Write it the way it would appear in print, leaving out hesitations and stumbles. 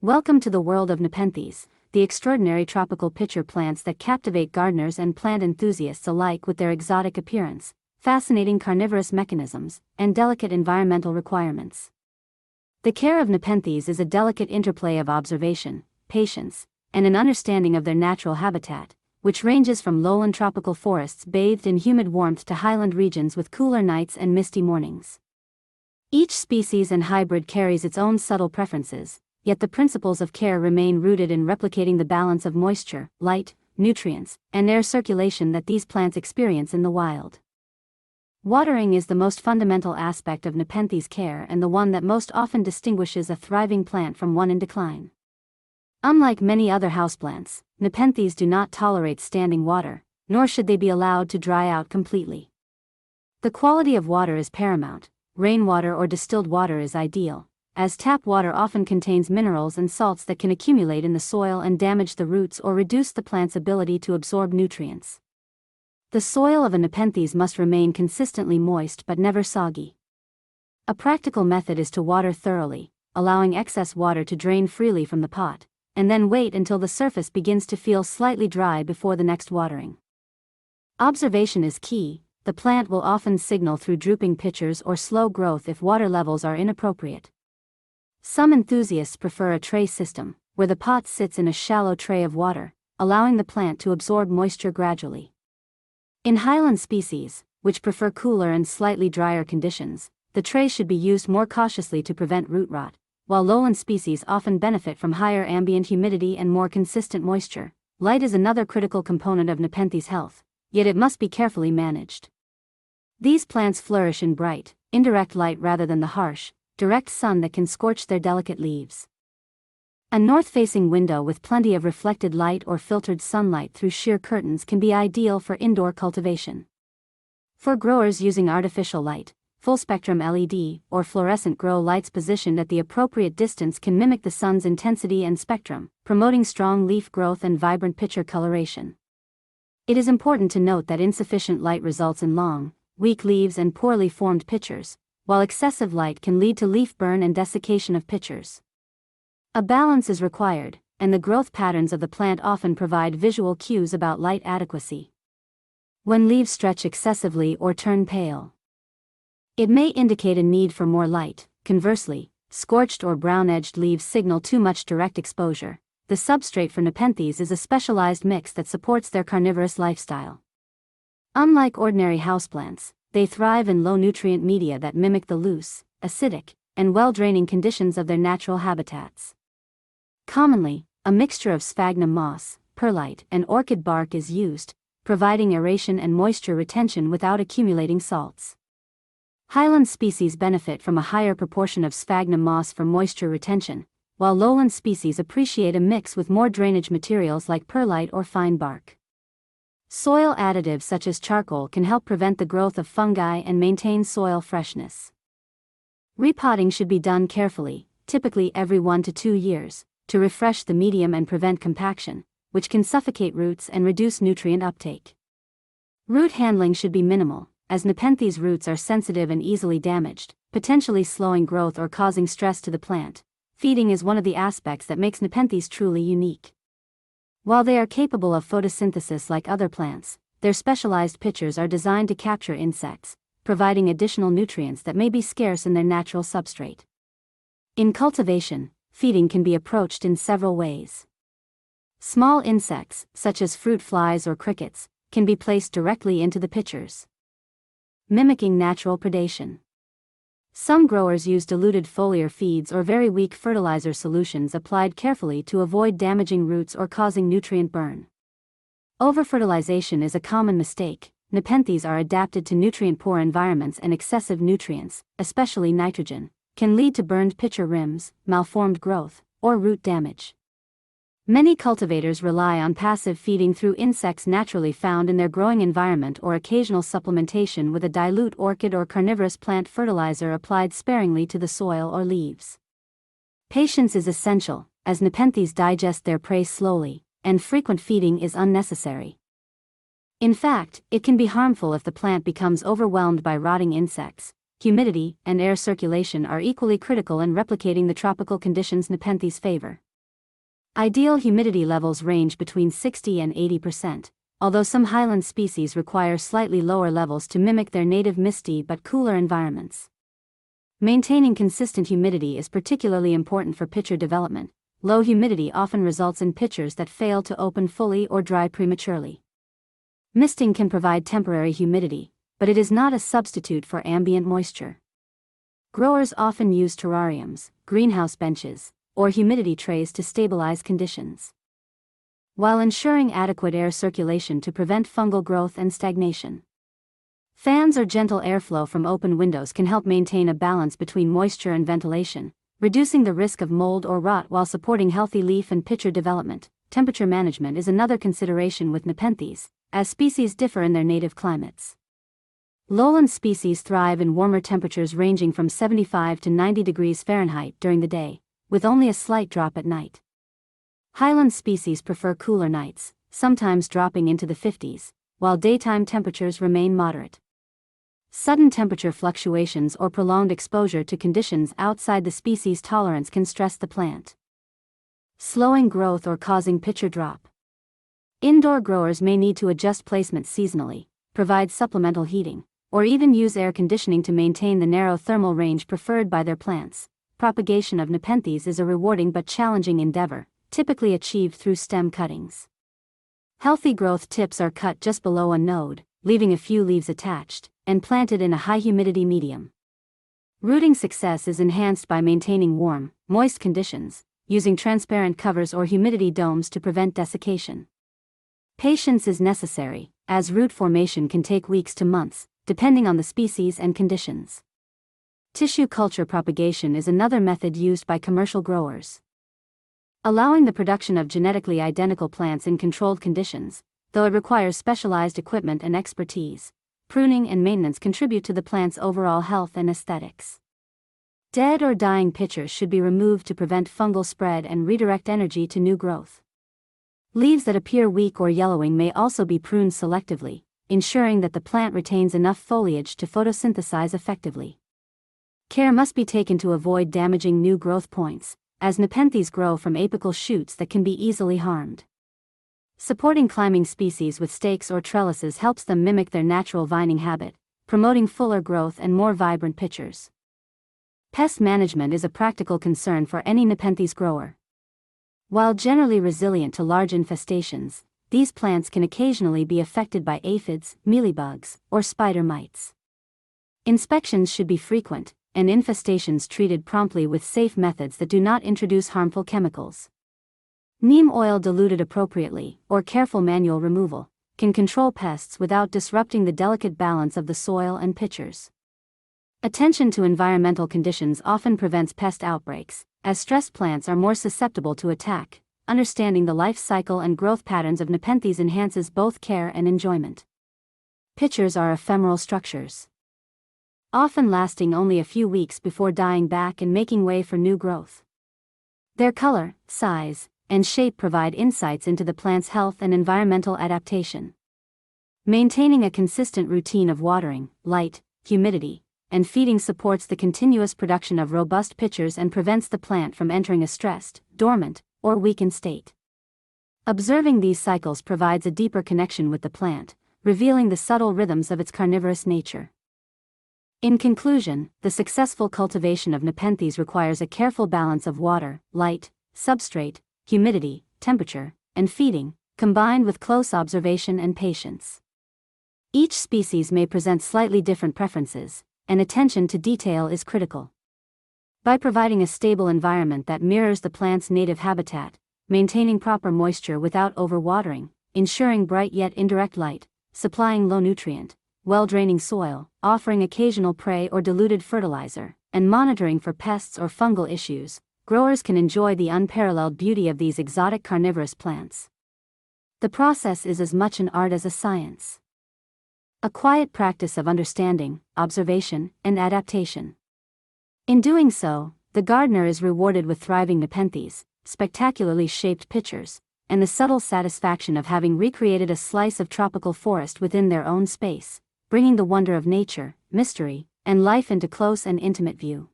Welcome to the world of Nepenthes, the extraordinary tropical pitcher plants that captivate gardeners and plant enthusiasts alike with their exotic appearance, fascinating carnivorous mechanisms, and delicate environmental requirements. The care of Nepenthes is a delicate interplay of observation, patience, and an understanding of their natural habitat, which ranges from lowland tropical forests bathed in humid warmth to highland regions with cooler nights and misty mornings. Each species and hybrid carries its own subtle preferences, yet the principles of care remain rooted in replicating the balance of moisture, light, nutrients, and air circulation that these plants experience in the wild. Watering is the most fundamental aspect of Nepenthes care and the one that most often distinguishes a thriving plant from one in decline. Unlike many other houseplants, Nepenthes do not tolerate standing water, nor should they be allowed to dry out completely. The quality of water is paramount. Rainwater or distilled water is ideal, as tap water often contains minerals and salts that can accumulate in the soil and damage the roots or reduce the plant's ability to absorb nutrients. The soil of a Nepenthes must remain consistently moist but never soggy. A practical method is to water thoroughly, allowing excess water to drain freely from the pot, and then wait until the surface begins to feel slightly dry before the next watering. Observation is key. The plant will often signal through drooping pitchers or slow growth if water levels are inappropriate. Some enthusiasts prefer a tray system, where the pot sits in a shallow tray of water, allowing the plant to absorb moisture gradually. In highland species, which prefer cooler and slightly drier conditions, the tray should be used more cautiously to prevent root rot, while lowland species often benefit from higher ambient humidity and more consistent moisture. Light is another critical component of Nepenthes health, yet it must be carefully managed. These plants flourish in bright, indirect light rather than the harsh, direct sun that can scorch their delicate leaves. A north-facing window with plenty of reflected light or filtered sunlight through sheer curtains can be ideal for indoor cultivation. For growers using artificial light, full-spectrum LED or fluorescent grow lights positioned at the appropriate distance can mimic the sun's intensity and spectrum, promoting strong leaf growth and vibrant pitcher coloration. It is important to note that insufficient light results in long, weak leaves and poorly formed pitchers, while excessive light can lead to leaf burn and desiccation of pitchers. A balance is required, and the growth patterns of the plant often provide visual cues about light adequacy. When leaves stretch excessively or turn pale, it may indicate a need for more light. Conversely, scorched or brown-edged leaves signal too much direct exposure. The substrate for Nepenthes is a specialized mix that supports their carnivorous lifestyle. Unlike ordinary houseplants, they thrive in low-nutrient media that mimic the loose, acidic, and well-draining conditions of their natural habitats. Commonly, a mixture of sphagnum moss, perlite, and orchid bark is used, providing aeration and moisture retention without accumulating salts. Highland species benefit from a higher proportion of sphagnum moss for moisture retention, while lowland species appreciate a mix with more drainage materials like perlite or fine bark. Soil additives such as charcoal can help prevent the growth of fungi and maintain soil freshness. Repotting should be done carefully, typically every 1 to 2 years, to refresh the medium and prevent compaction, which can suffocate roots and reduce nutrient uptake. Root handling should be minimal, as Nepenthes roots are sensitive and easily damaged, potentially slowing growth or causing stress to the plant. Feeding is one of the aspects that makes Nepenthes truly unique. While they are capable of photosynthesis like other plants, their specialized pitchers are designed to capture insects, providing additional nutrients that may be scarce in their natural substrate. In cultivation, feeding can be approached in several ways. Small insects, such as fruit flies or crickets, can be placed directly into the pitchers, mimicking natural predation. Some growers use diluted foliar feeds or very weak fertilizer solutions applied carefully to avoid damaging roots or causing nutrient burn. Overfertilization is a common mistake. Nepenthes are adapted to nutrient-poor environments, and excessive nutrients, especially nitrogen, can lead to burned pitcher rims, malformed growth, or root damage. Many cultivators rely on passive feeding through insects naturally found in their growing environment or occasional supplementation with a dilute orchid or carnivorous plant fertilizer applied sparingly to the soil or leaves. Patience is essential, as Nepenthes digest their prey slowly, and frequent feeding is unnecessary. In fact, it can be harmful if the plant becomes overwhelmed by rotting insects. Humidity and air circulation are equally critical in replicating the tropical conditions Nepenthes favor. Ideal humidity levels range between 60 and 80%, although some highland species require slightly lower levels to mimic their native misty but cooler environments. Maintaining consistent humidity is particularly important for pitcher development. Low humidity often results in pitchers that fail to open fully or dry prematurely. Misting can provide temporary humidity, but it is not a substitute for ambient moisture. Growers often use terrariums, greenhouse benches, or humidity trays to stabilize conditions, while ensuring adequate air circulation to prevent fungal growth and stagnation. Fans or gentle airflow from open windows can help maintain a balance between moisture and ventilation, reducing the risk of mold or rot while supporting healthy leaf and pitcher development. Temperature management is another consideration with Nepenthes, as species differ in their native climates. Lowland species thrive in warmer temperatures ranging from 75 to 90 degrees Fahrenheit during the day, with only a slight drop at night. Highland species prefer cooler nights, sometimes dropping into the 50s, while daytime temperatures remain moderate. Sudden temperature fluctuations or prolonged exposure to conditions outside the species' tolerance can stress the plant, slowing growth or causing pitcher drop. Indoor growers may need to adjust placement seasonally, provide supplemental heating, or even use air conditioning to maintain the narrow thermal range preferred by their plants. Propagation of Nepenthes is a rewarding but challenging endeavor, typically achieved through stem cuttings. Healthy growth tips are cut just below a node, leaving a few leaves attached, and planted in a high humidity medium. Rooting success is enhanced by maintaining warm, moist conditions, using transparent covers or humidity domes to prevent desiccation. Patience is necessary, as root formation can take weeks to months, depending on the species and conditions. Tissue culture propagation is another method used by commercial growers, allowing the production of genetically identical plants in controlled conditions. Though it requires specialized equipment and expertise, pruning and maintenance contribute to the plant's overall health and aesthetics. Dead or dying pitchers should be removed to prevent fungal spread and redirect energy to new growth. Leaves that appear weak or yellowing may also be pruned selectively, ensuring that the plant retains enough foliage to photosynthesize effectively. Care must be taken to avoid damaging new growth points, as Nepenthes grow from apical shoots that can be easily harmed. Supporting climbing species with stakes or trellises helps them mimic their natural vining habit, promoting fuller growth and more vibrant pitchers. Pest management is a practical concern for any Nepenthes grower. While generally resilient to large infestations, these plants can occasionally be affected by aphids, mealybugs, or spider mites. Inspections should be frequent, and infestations treated promptly with safe methods that do not introduce harmful chemicals. Neem oil diluted appropriately, or careful manual removal, can control pests without disrupting the delicate balance of the soil and pitchers. Attention to environmental conditions often prevents pest outbreaks, as stressed plants are more susceptible to attack. Understanding the life cycle and growth patterns of Nepenthes enhances both care and enjoyment. Pitchers are ephemeral structures, often lasting only a few weeks before dying back and making way for new growth. Their color, size, and shape provide insights into the plant's health and environmental adaptation. Maintaining a consistent routine of watering, light, humidity, and feeding supports the continuous production of robust pitchers and prevents the plant from entering a stressed, dormant, or weakened state. Observing these cycles provides a deeper connection with the plant, revealing the subtle rhythms of its carnivorous nature. In conclusion, the successful cultivation of Nepenthes requires a careful balance of water, light, substrate, humidity, temperature, and feeding, combined with close observation and patience. Each species may present slightly different preferences, and attention to detail is critical. By providing a stable environment that mirrors the plant's native habitat, maintaining proper moisture without overwatering, ensuring bright yet indirect light, supplying low-nutrient, well-draining soil, offering occasional prey or diluted fertilizer, and monitoring for pests or fungal issues, growers can enjoy the unparalleled beauty of these exotic carnivorous plants. The process is as much an art as a science, a quiet practice of understanding, observation, and adaptation. In doing so, the gardener is rewarded with thriving Nepenthes, spectacularly shaped pitchers, and the subtle satisfaction of having recreated a slice of tropical forest within their own space, bringing the wonder of nature, mystery, and life into close and intimate view.